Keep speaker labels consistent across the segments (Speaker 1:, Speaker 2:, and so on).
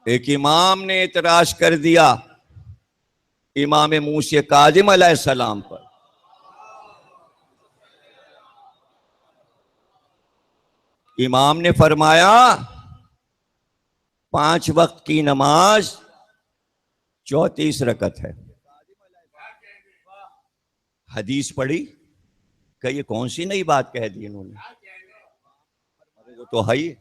Speaker 1: एक इमाम ने इतराज कर दिया इमाम मूसा काजिम अलैहिस्सलाम पर। इमाम ने फरमाया 5 वक्त की नमाज 34 रकत है। हदीस पढ़ी कि ये कौन सी नई बात कह दी इन्होंने। वो तो है ही,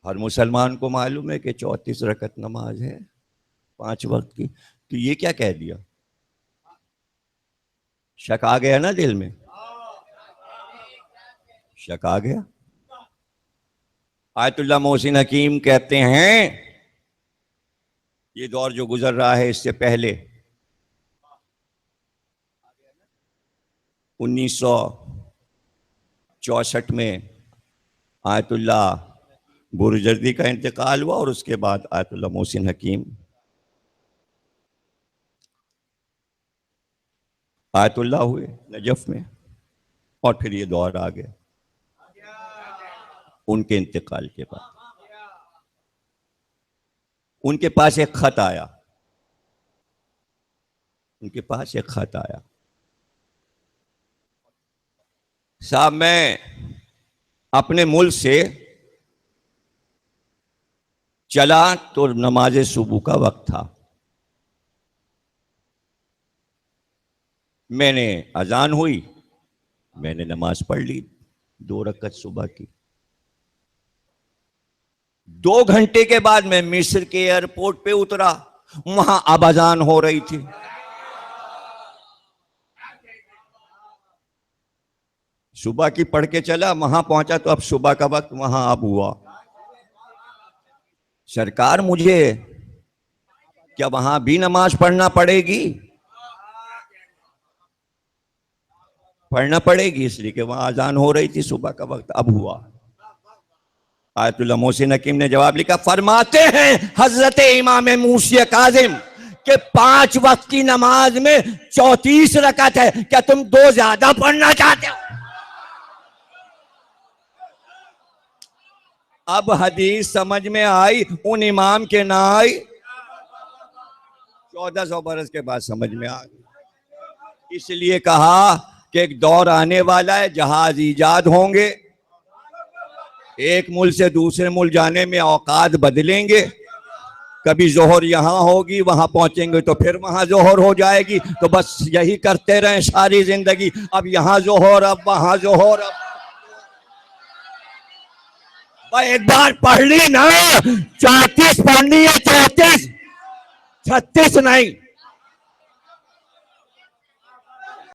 Speaker 1: हर मुसलमान को मालूम है कि 34 रकत नमाज है 5 वक्त की, तो ये क्या कह दिया। शक आ गया ना दिल में, शक आ गया। आयतुल्लाह मोहसिन हकीम कहते हैं ये दौर जो गुजर रहा है इससे पहले 1964 में आयतुल्लाह बुरजर्दी का इंतकाल हुआ और उसके बाद आयतुल्लाह मोहसिन हकीम आयतुल्लाह हुए नजफ में, और फिर ये दौर आ गया उनके इंतकाल के बाद। उनके पास एक खत आया, उनके पास एक खत आया, साहब मैं अपने मुल्क से चला तो नमाज सुबह का वक्त था। मैंने अजान हुई, मैंने नमाज पढ़ ली 2 रकत सुबह की। 2 घंटे के बाद मैं मिस्र के एयरपोर्ट पे उतरा, वहां अब अजान हो रही थी। सुबह की पढ़ के चला, वहां पहुंचा तो अब सुबह का वक्त वहां अब हुआ। सरकार मुझे क्या वहां भी नमाज पढ़ना पड़ेगी? पढ़ना पड़ेगी, इसलिए कि वहां अजान हो रही थी, सुबह का वक्त अब हुआ। आयतुल्लाह मोहसिन हकीम ने जवाब लिखा, फरमाते हैं हजरत इमाम मूसा काजिम के 5 वक्त की नमाज में 34 रकत है, क्या तुम 2 ज्यादा पढ़ना चाहते हो? अब हदीस समझ में आई, उन इमाम के ना आई, 1400 बरस के बाद समझ में आ गई। इसलिए कहा कि एक दौर आने वाला है, जहाज ईजाद होंगे, एक मुल्क से दूसरे मुल्क जाने में औकात बदलेंगे। कभी जोहर यहां होगी, वहां पहुंचेंगे तो फिर वहां जोहर हो जाएगी, तो बस यही करते रहें सारी जिंदगी। अब यहां जोहर, अब वहां जोहर। अब एक बार पढ़ ली ना, 34 पढ़नी है, 34, 36 नहीं।